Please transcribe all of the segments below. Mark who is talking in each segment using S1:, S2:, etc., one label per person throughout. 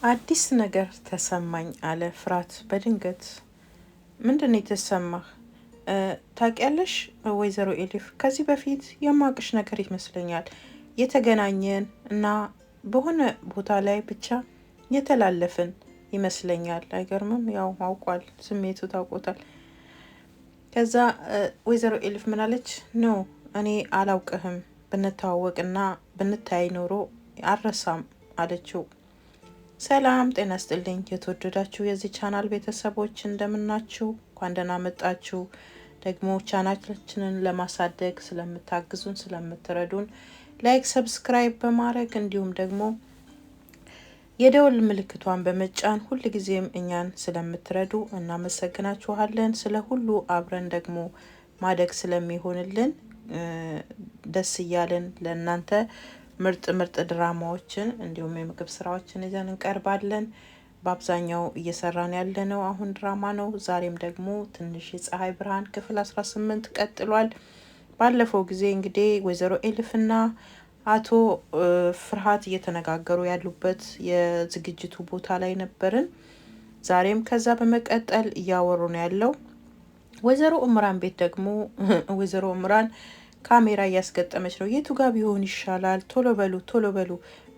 S1: አዲስ ነገር ተሰማኝ አለ ፍርሃት በድንገት። ምንድን ነው የተሰማህ? ታውቂያለሽ ወይዘሮ ኤሊፍ፣ ከዚህ በፊት የማውቅሽ ነገር ይመስለኛል። የተገናኘን እና በሆነ ቦታ ላይ ብቻ የተላለፍን ይመስለኛል። አይገርምም? ያው አውቋል፣ ስሜቱ ታውቆታል። ከዛ ወይዘሮ ኤሊፍ ምናለች? ኖ እኔ አላውቅህም፣ ብንተዋወቅና ብንታይ ኖሮ አልረሳም አለችው። ሰላም ጤና ስጥልኝ የተወደዳችሁ የዚህ ቻናል ቤተሰቦች እንደምናችሁ፣ እንኳን ደህና መጣችሁ። ደግሞ ቻናላችንን ለማሳደግ ስለምታግዙን ስለምትረዱን ላይክ፣ ሰብስክራይብ በማድረግ እንዲሁም ደግሞ የደወል ምልክቷን በመጫን ሁልጊዜም እኛን ስለምትረዱ እናመሰግናችኋለን። ስለ ሁሉ አብረን ደግሞ ማደግ ስለሚሆንልን ደስ እያለን ለእናንተ ምርጥ ድራማዎችን እንዲሁም የምግብ ስራዎችን ይዘን እንቀርባለን። በአብዛኛው እየሰራን ያለነው አሁን ድራማ ነው። ዛሬም ደግሞ ትንሽ የፀሐይ ብርሃን ክፍል 18 ቀጥሏል። ባለፈው ጊዜ እንግዲህ ወይዘሮ ኤሊፍና አቶ ፍርሃት እየተነጋገሩ ያሉበት የዝግጅቱ ቦታ ላይ ነበርን። ዛሬም ከዛ በመቀጠል እያወሩ ነው ያለው። ወይዘሮ እምራን ቤት ደግሞ ወይዘሮ እምራን ካሜራ እያስገጠመች ነው። የቱ ጋር ቢሆን ይሻላል? ቶሎ በሉ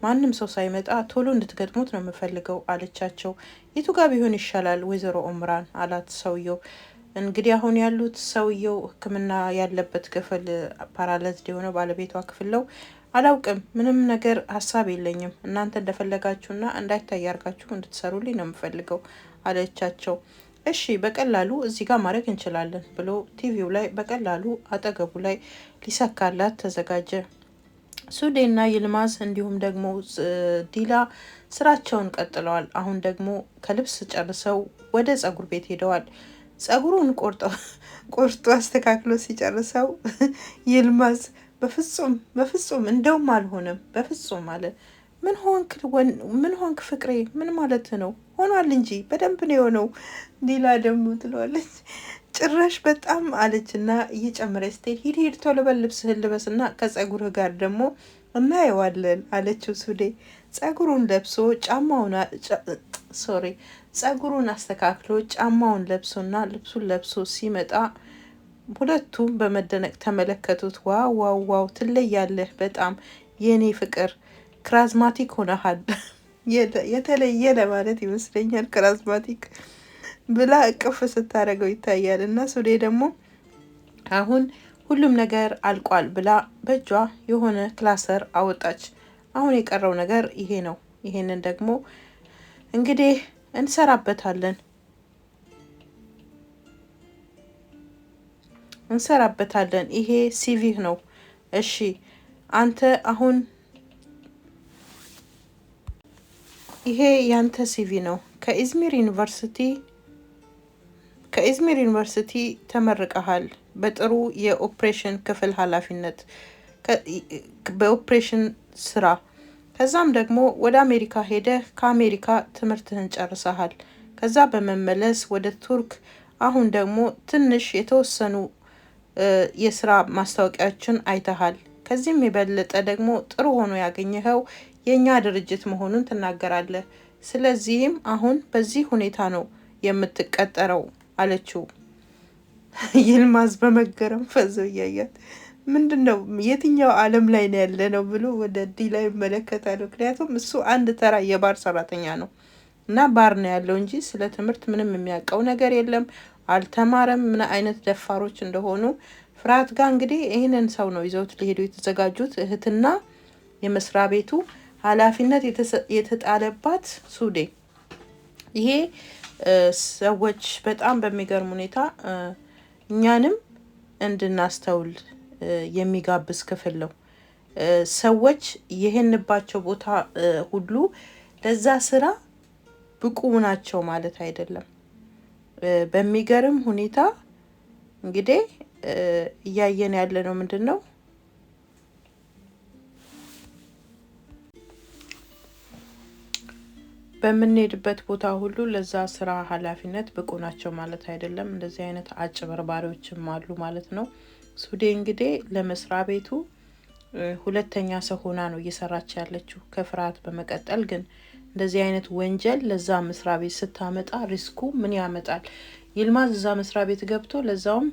S1: ማንም ሰው ሳይመጣ ቶሎ እንድትገጥሙት ነው የምፈልገው አለቻቸው። የቱ ጋር ቢሆን ይሻላል ወይዘሮ ኦምራን አላት ሰውየው። እንግዲህ አሁን ያሉት ሰውየው ሕክምና ያለበት ክፍል ፓራላይዝድ የሆነ ባለቤቷ ክፍል ነው። አላውቅም፣ ምንም ነገር ሀሳብ የለኝም። እናንተ እንደፈለጋችሁና እንዳይታይ አድርጋችሁ እንድትሰሩልኝ ነው የምፈልገው አለቻቸው። እሺ በቀላሉ እዚህ ጋር ማድረግ እንችላለን ብሎ ቲቪው ላይ በቀላሉ አጠገቡ ላይ ሊሰካላት ተዘጋጀ። ሱዴና ይልማዝ እንዲሁም ደግሞ ዲላ ስራቸውን ቀጥለዋል። አሁን ደግሞ ከልብስ ጨርሰው ወደ ጸጉር ቤት ሄደዋል። ጸጉሩን ቆርጦ አስተካክሎ ሲጨርሰው ይልማዝ በፍጹም እንደውም አልሆነም በፍጹም አለ። ምን ሆንክ ፍቅሬ? ምን ማለት ነው? ሆኗል እንጂ በደንብ ነው የሆነው። ዲላ ደግሞ ትለዋለች ጭራሽ በጣም አለችና እየጨመረች ስትሄድ ሂድ ቶሎ በል ልብስህን ልበስና ከጸጉርህ ጋር ደግሞ እናየዋለን አለችው። ሱዴ ጸጉሩን ለብሶ ጸጉሩን አስተካክሎ ጫማውን ለብሶና ልብሱን ለብሶ ሲመጣ ሁለቱም በመደነቅ ተመለከቱት። ዋው ትለያለህ በጣም የኔ ፍቅር፣ ክራዝማቲክ ሆነሃል። የተለየ ለማለት ይመስለኛል ክራዝማቲክ ብላ እቅፍ ስታደርገው ይታያል። እና ሱዴ ደግሞ አሁን ሁሉም ነገር አልቋል ብላ በእጇ የሆነ ክላሰር አወጣች። አሁን የቀረው ነገር ይሄ ነው። ይሄንን ደግሞ እንግዲህ እንሰራበታለን። ይሄ ሲቪህ ነው። እሺ አንተ አሁን ይሄ ያንተ ሲቪ ነው። ከኢዝሚር ዩኒቨርሲቲ ተመርቀሃል በጥሩ የኦፕሬሽን ክፍል ኃላፊነት በኦፕሬሽን ስራ። ከዛም ደግሞ ወደ አሜሪካ ሄደህ ከአሜሪካ ትምህርትህን ጨርሰሃል። ከዛ በመመለስ ወደ ቱርክ አሁን ደግሞ ትንሽ የተወሰኑ የስራ ማስታወቂያዎችን አይተሃል። ከዚህም የበለጠ ደግሞ ጥሩ ሆኖ ያገኘኸው የኛ ድርጅት መሆኑን ትናገራለህ። ስለዚህም አሁን በዚህ ሁኔታ ነው የምትቀጠረው አለችው። ይልማዝ በመገረም ፈዘው እያያት ምንድነው የትኛው ዓለም ላይ ነው ያለ ነው ብሎ ወደ ዲላ ይመለከታል። ምክንያቱም እሱ አንድ ተራ የባር ሰራተኛ ነው እና ባር ነው ያለው እንጂ ስለ ትምህርት ምንም የሚያውቀው ነገር የለም። አልተማረም። ምን አይነት ደፋሮች እንደሆኑ ፍርሃት ጋር እንግዲህ ይህንን ሰው ነው ይዘውት ሊሄዱ የተዘጋጁት። እህትና የመስሪያ ቤቱ ኃላፊነት የተጣለባት ሱዴ። ይሄ ሰዎች በጣም በሚገርም ሁኔታ እኛንም እንድናስተውል የሚጋብዝ ክፍል ነው። ሰዎች ይሄንባቸው ቦታ ሁሉ ለዛ ስራ ብቁ ናቸው ማለት አይደለም። በሚገርም ሁኔታ እንግዲህ እያየን ያለ ነው ምንድን ነው በምንሄድበት ቦታ ሁሉ ለዛ ስራ ኃላፊነት ብቁ ናቸው ማለት አይደለም። እንደዚህ አይነት አጭበርባሪዎችም አሉ ማለት ነው። ሱዴ እንግዲህ ለመስሪያ ቤቱ ሁለተኛ ሰው ሆና ነው እየሰራች ያለችው ከፍርሃት በመቀጠል። ግን እንደዚህ አይነት ወንጀል ለዛ መስሪያ ቤት ስታመጣ ሪስኩ ምን ያመጣል? ይልማዝ እዛ መስሪያ ቤት ገብቶ ለዛውም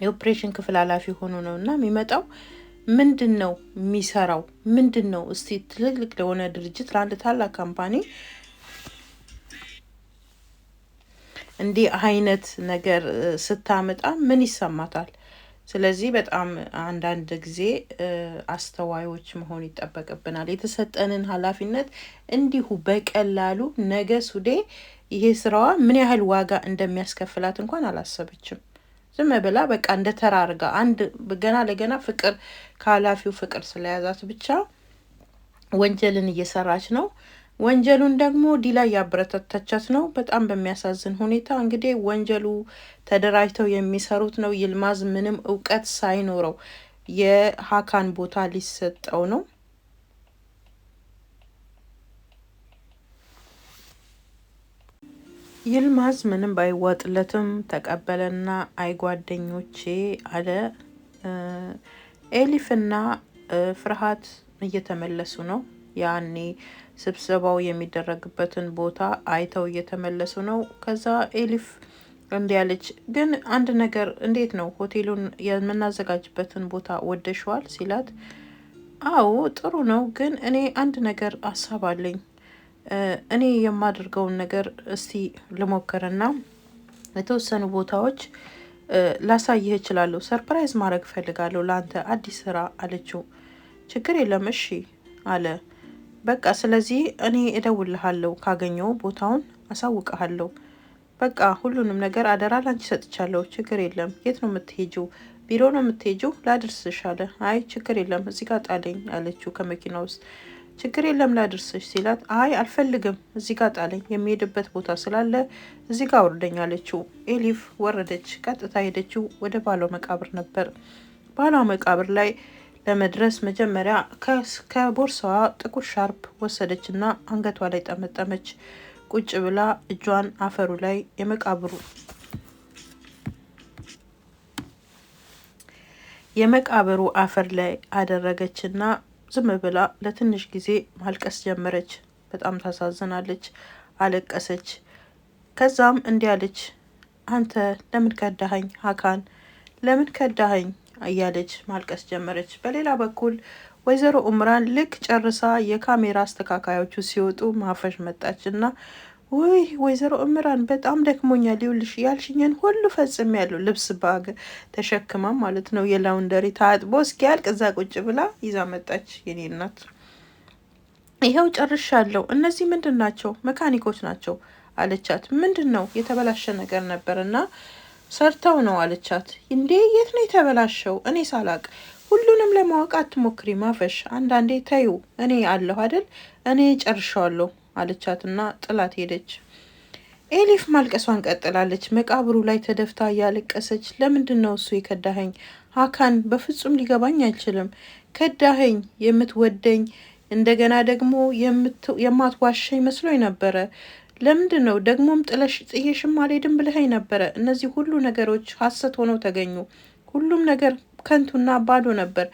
S1: የኦፕሬሽን ክፍል ኃላፊ ሆኖ ነው እና የሚመጣው ምንድን ነው የሚሰራው? ምንድን ነው እስቲ ትልልቅ ለሆነ ድርጅት ለአንድ ታላቅ ካምፓኒ እንዲህ አይነት ነገር ስታመጣ ምን ይሰማታል? ስለዚህ በጣም አንዳንድ ጊዜ አስተዋዮች መሆን ይጠበቅብናል። የተሰጠንን ኃላፊነት እንዲሁ በቀላሉ ነገ ሱዴ ይሄ ስራዋ ምን ያህል ዋጋ እንደሚያስከፍላት እንኳን አላሰበችም። ዝም ብላ በቃ እንደ ተራርጋ አንድ ገና ለገና ፍቅር ከኃላፊው ፍቅር ስለያዛት ብቻ ወንጀልን እየሰራች ነው። ወንጀሉን ደግሞ ዲላ እያበረታታቻት ነው። በጣም በሚያሳዝን ሁኔታ እንግዲህ ወንጀሉ ተደራጅተው የሚሰሩት ነው። ይልማዝ ምንም እውቀት ሳይኖረው የሀካን ቦታ ሊሰጠው ነው። ይልማዝ ምንም ባይዋጥለትም ተቀበለና አይ ጓደኞቼ አለ። ኤሊፍና ፍርሃት እየተመለሱ ነው። ያኔ ስብሰባው የሚደረግበትን ቦታ አይተው እየተመለሱ ነው። ከዛ ኤሊፍ እንዲህ አለች፣ ግን አንድ ነገር እንዴት ነው ሆቴሉን የምናዘጋጅበትን ቦታ ወደሽዋል ሲላት፣ አዎ ጥሩ ነው፣ ግን እኔ አንድ ነገር ሀሳብ አለኝ። እኔ የማደርገውን ነገር እስቲ ልሞክርና የተወሰኑ ቦታዎች ላሳይህ እችላለሁ። ሰርፕራይዝ ማድረግ ፈልጋለሁ ለአንተ አዲስ ስራ አለችው። ችግር የለም እሺ አለ። በቃ ስለዚህ እኔ እደውልሃለሁ፣ ካገኘው ቦታውን አሳውቅሃለሁ። በቃ ሁሉንም ነገር አደራ ላንቺ ሰጥቻለሁ። ችግር የለም። የት ነው የምትሄጂው? ቢሮ ነው የምትሄጂው? ላድርስሽ አለ። አይ ችግር የለም እዚህ ጋር ጣለኝ አለችው ከመኪና ውስጥ። ችግር የለም ላድርስሽ ሲላት፣ አይ አልፈልግም እዚህ ጋር ጣለኝ፣ የሚሄድበት ቦታ ስላለ እዚህ ጋር አውርደኝ አለችው። ኤሊፍ ወረደች። ቀጥታ ሄደችው ወደ ባሏ መቃብር ነበር። ባሏ መቃብር ላይ ለመድረስ መጀመሪያ ከቦርሳዋ ጥቁር ሻርፕ ወሰደችና አንገቷ ላይ ጠመጠመች። ቁጭ ብላ እጇን አፈሩ ላይ የመቃብሩ አፈር ላይ አደረገችና ዝም ብላ ለትንሽ ጊዜ ማልቀስ ጀመረች። በጣም ታሳዝናለች። አለቀሰች። ከዛም እንዲህ አለች፣ አንተ ለምን ከዳኸኝ ሀካን፣ ለምን ከዳኸኝ እያለች ማልቀስ ጀመረች። በሌላ በኩል ወይዘሮ ኡምራን ልክ ጨርሳ የካሜራ አስተካካዮቹ ሲወጡ ማፈሽ መጣች እና ውይ ወይዘሮ ኡምራን በጣም ደክሞኛል፣ ይኸውልሽ ያልሽኝን ሁሉ ፈጽሜያለሁ። ልብስ ባግ ተሸክማ ማለት ነው የላውንደሪ ታጥቦ እስኪያልቅ እዛ ቁጭ ብላ ይዛ መጣች። የኔ እናት ይኸው ጨርሻለሁ። እነዚህ ምንድን ናቸው? መካኒኮች ናቸው አለቻት። ምንድን ነው? የተበላሸ ነገር ነበር እና ሰርተው ነው አለቻት። እንዴ የት ነው የተበላሸው? እኔ ሳላቅ ሁሉንም ለማወቅ አትሞክሪ ማፈሽ፣ አንዳንዴ ተዩ፣ እኔ አለሁ አይደል፣ እኔ ጨርሻለሁ አለቻትና ጥላት ሄደች። ኤሊፍ ማልቀሷን ቀጥላለች። መቃብሩ ላይ ተደፍታ እያለቀሰች፣ ለምንድን ነው እሱ የከዳኸኝ ሀካን? በፍጹም ሊገባኝ አይችልም። ከዳኸኝ፣ የምትወደኝ እንደገና ደግሞ የማትዋሸኝ መስሎኝ ነበረ። ለምንድን ነው ደግሞም ጥየሽም አልሄድም ብለኸኝ ነበረ። እነዚህ ሁሉ ነገሮች ሀሰት ሆነው ተገኙ። ሁሉም ነገር ከንቱና ባዶ ነበር።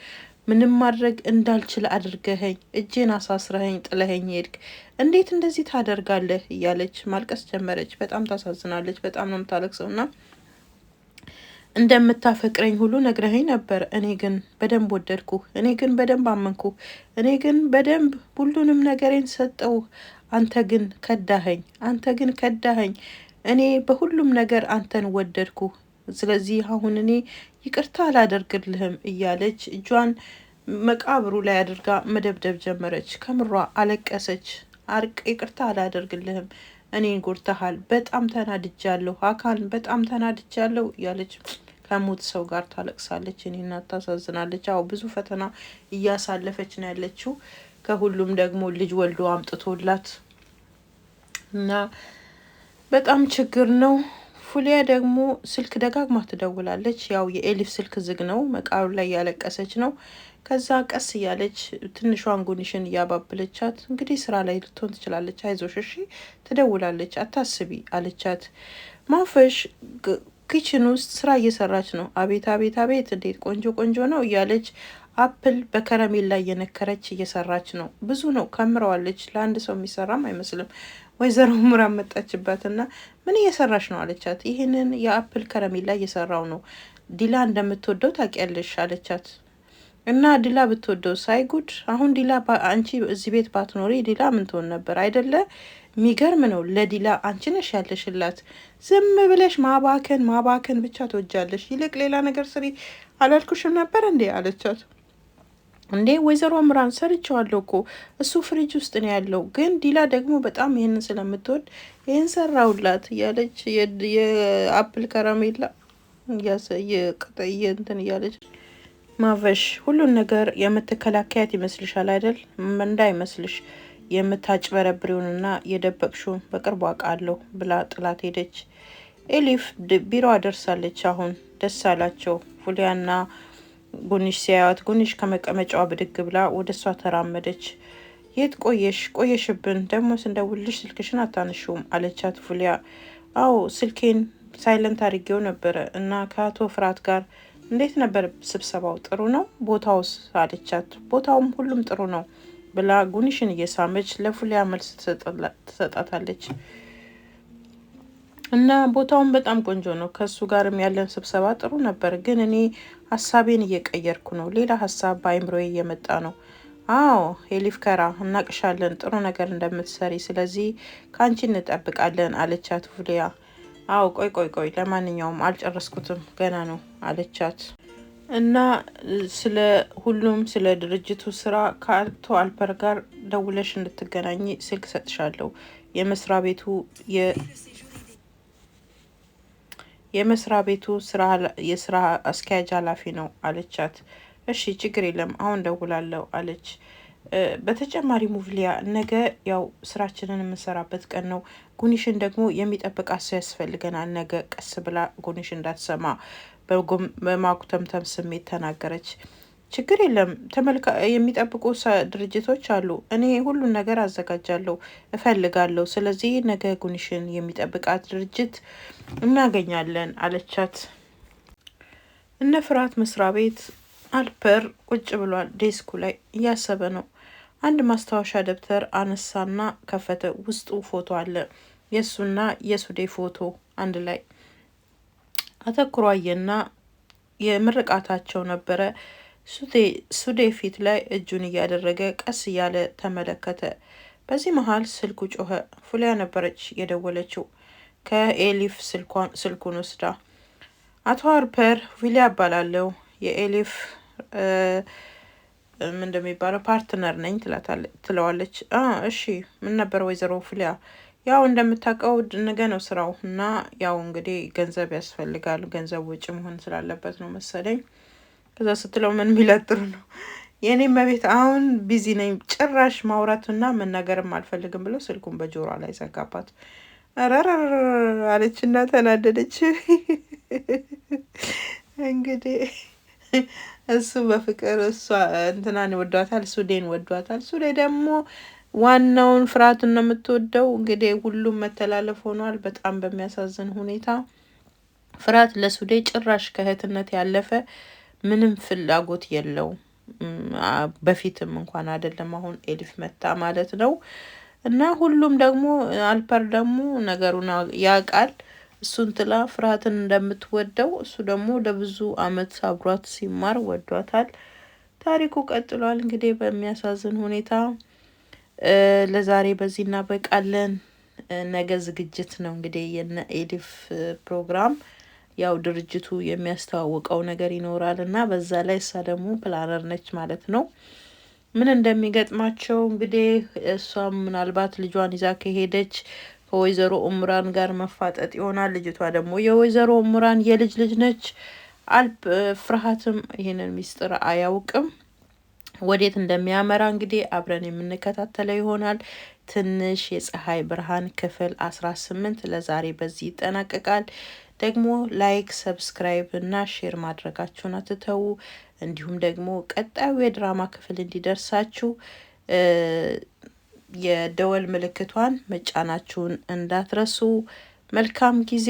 S1: ምንም ማድረግ እንዳልችል አድርገኸኝ፣ እጄን አሳስረኸኝ ጥለኸኝ ሄድክ። እንዴት እንደዚህ ታደርጋለህ? እያለች ማልቀስ ጀመረች። በጣም ታሳዝናለች። በጣም ነው የምታለቅሰውና እንደምታፈቅረኝ ሁሉ ነግረኸኝ ነበር። እኔ ግን በደንብ ወደድኩ። እኔ ግን በደንብ አመንኩ። እኔ ግን በደንብ ሁሉንም ነገሬን ሰጠው። አንተ ግን ከዳኸኝ። አንተ ግን ከዳኸኝ። እኔ በሁሉም ነገር አንተን ወደድኩ። ስለዚህ አሁን እኔ ይቅርታ አላደርግልህም እያለች እጇን መቃብሩ ላይ አድርጋ መደብደብ ጀመረች። ከምሯ አለቀሰች። ይቅርታ አላደርግልህም፣ እኔን ጎድተሃል፣ በጣም ተናድጃለሁ ሀካን፣ በጣም ተናድጃለሁ እያለች ከሞት ሰው ጋር ታለቅሳለች። እኔ እናት ታሳዝናለች። አዎ ብዙ ፈተና እያሳለፈች ነው ያለችው። ከሁሉም ደግሞ ልጅ ወልዶ አምጥቶላት እና በጣም ችግር ነው። ፉሊያ ደግሞ ስልክ ደጋግማ ትደውላለች። ያው የኤሊፍ ስልክ ዝግ ነው። መቃብር ላይ እያለቀሰች ነው። ከዛ ቀስ እያለች ትንሿን ጉንሽን እያባብለቻት፣ እንግዲህ ስራ ላይ ልትሆን ትችላለች፣ አይዞሽ እሺ፣ ትደውላለች፣ አታስቢ አለቻት። ማፈሽ ኪችን ውስጥ ስራ እየሰራች ነው። አቤት አቤት አቤት እንዴት ቆንጆ ቆንጆ ነው እያለች አፕል በከረሜላ እየነከረች እየሰራች ነው። ብዙ ነው፣ ከምረዋለች። ለአንድ ሰው የሚሰራም አይመስልም። ወይዘሮ ምራ መጣችባትና ምን እየሰራች ነው አለቻት። ይህንን የአፕል ከረሜላ እየሰራው ነው፣ ዲላ እንደምትወደው ታውቂያለሽ አለቻት። እና ዲላ ብትወደው ሳይጉድ። አሁን ዲላ አንቺ እዚህ ቤት ባትኖሪ ዲላ ምን ትሆን ነበር አይደለ? የሚገርም ነው። ለዲላ አንቺ ነሽ ያለሽላት። ዝም ብለሽ ማባከን ማባከን ብቻ ትወጃለሽ። ይልቅ ሌላ ነገር ስሪ አላልኩሽም ነበር እንዴ አለቻት። እንዴ ወይዘሮ ምራን ሰርቼዋለሁ እኮ እሱ ፍሪጅ ውስጥ ነው ያለው። ግን ዲላ ደግሞ በጣም ይህንን ስለምትወድ ይህን ሰራውላት እያለች የአፕል ከረሜላ እንትን እያለች ማቨሽ ሁሉን ነገር የምትከላከያት ይመስልሻል አይደል? እንዳይመስልሽ የምታጭበረብሪውንና የደበቅሽውን በቅርቡ አውቃለሁ ብላ ጥላት ሄደች። ኤሊፍ ቢሮዋ ደርሳለች። አሁን ደስ አላቸው ፉሊያና ጉንሽ ሲያዩት። ጉንሽ ከመቀመጫዋ ብድግ ብላ ወደ እሷ ተራመደች። የት ቆየሽብን? ደግሞ ስንደውልሽ ስልክሽን አታነሺውም አለቻት ፉሊያ። አዎ ስልኬን ሳይለንት አድርጌው ነበረ እና ከአቶ ፍርሃት ጋር እንዴት ነበር ስብሰባው? ጥሩ ነው? ቦታውስ አለቻት። ቦታውም ሁሉም ጥሩ ነው ብላ ጉንሽን እየሳመች ለፉሊያ መልስ ትሰጣታለች። እና ቦታውን በጣም ቆንጆ ነው። ከሱ ጋርም ያለን ስብሰባ ጥሩ ነበር፣ ግን እኔ ሀሳቤን እየቀየርኩ ነው። ሌላ ሀሳብ በአይምሮዬ እየመጣ ነው። አዎ ኤሊፍ ከራ እናቅሻለን፣ ጥሩ ነገር እንደምትሰሪ፣ ስለዚህ ከአንቺ እንጠብቃለን አለቻት ፉሊያ። አዎ ቆይ ለማንኛውም አልጨረስኩትም ገና ነው አለቻት። እና ስለ ሁሉም ስለ ድርጅቱ ስራ ከአቶ አልፐር ጋር ደውለሽ እንድትገናኝ ስልክ ሰጥሻለሁ። የመስሪያ ቤቱ የስራ አስኪያጅ ኃላፊ ነው አለቻት። እሺ ችግር የለም አሁን ደውላለሁ አለች። በተጨማሪ ሙቭሊያ ነገ ያው ስራችንን የምንሰራበት ቀን ነው። ጉኒሽን ደግሞ የሚጠብቃት ሰው ያስፈልገናል። ነገ ቀስ ብላ ጉኒሽ እንዳትሰማ በማጉተምተም ስሜት ተናገረች። ችግር የለም የሚጠብቁ ድርጅቶች አሉ። እኔ ሁሉን ነገር አዘጋጃለሁ እፈልጋለሁ። ስለዚህ ነገ ጉኒሽን የሚጠብቃት ድርጅት እናገኛለን አለቻት። እነ ፍርሃት መስሪያ ቤት አልፐር ቁጭ ብሏል። ዴስኩ ላይ እያሰበ ነው። አንድ ማስታወሻ ደብተር አነሳና ከፈተ። ውስጡ ፎቶ አለ፣ የእሱና የሱዴ ፎቶ አንድ ላይ። አተኩሮ አየና የምርቃታቸው ነበረ። ሱዴ ፊት ላይ እጁን እያደረገ ቀስ እያለ ተመለከተ። በዚህ መሀል ስልኩ ጮኸ። ፉሊያ ነበረች የደወለችው። ከኤሊፍ ስልኩን ወስዳ አቶ አልፐር ፉሊያ እባላለሁ፣ የኤሊፍ ምን እንደሚባለው ፓርትነር ነኝ ትለዋለች። እሺ ምን ነበር ወይዘሮ ፉሊያ? ያው እንደምታውቀው ነገ ነው ስራው እና ያው እንግዲህ ገንዘብ ያስፈልጋል። ገንዘብ ውጭ መሆን ስላለበት ነው መሰለኝ። ከዛ ስትለው ምን ሚለጥሩ ነው የኔ መቤት፣ አሁን ቢዚ ነኝ፣ ጭራሽ ማውራትና መናገርም አልፈልግም ብሎ ስልኩን በጆሯ ላይ ዘጋባት። ረረር አለች እና ተናደደች። እንግዲህ እሱ በፍቅር እሷ እንትናን ወዷታል፣ ሱዴን ወዷታል። ሱዴ ደግሞ ዋናውን ፍርሃትን ነው የምትወደው። እንግዲህ ሁሉም መተላለፍ ሆኗል በጣም በሚያሳዝን ሁኔታ። ፍርሃት ለሱዴ ጭራሽ ከእህትነት ያለፈ ምንም ፍላጎት የለውም። በፊትም እንኳን አይደለም አሁን ኤሊፍ መታ ማለት ነው። እና ሁሉም ደግሞ አልፐር ደግሞ ነገሩን ያውቃል። እሱን ጥላ ፍርሃትን እንደምትወደው እሱ ደግሞ ለብዙ አመት አብሯት ሲማር ወዷታል። ታሪኩ ቀጥሏል እንግዲህ በሚያሳዝን ሁኔታ። ለዛሬ በዚህ እናበቃለን። ነገ ዝግጅት ነው እንግዲህ የነ ኤሊፍ ፕሮግራም። ያው ድርጅቱ የሚያስተዋውቀው ነገር ይኖራል እና በዛ ላይ እሷ ደግሞ ፕላነር ነች ማለት ነው። ምን እንደሚገጥማቸው እንግዲህ እሷም ምናልባት ልጇን ይዛ ከሄደች ከወይዘሮ ኡምራን ጋር መፋጠጥ ይሆናል። ልጅቷ ደግሞ የወይዘሮ ኡምራን የልጅ ልጅ ነች። ፍርሃትም ይህንን ሚስጥር አያውቅም። ወዴት እንደሚያመራ እንግዲህ አብረን የምንከታተለው ይሆናል። ትንሽ የፀሐይ ብርሃን ክፍል 18 ለዛሬ በዚህ ይጠናቀቃል። ደግሞ ላይክ፣ ሰብስክራይብ እና ሼር ማድረጋችሁን አትተዉ። እንዲሁም ደግሞ ቀጣዩ የድራማ ክፍል እንዲደርሳችሁ የደወል ምልክቷን መጫናችሁን እንዳትረሱ። መልካም ጊዜ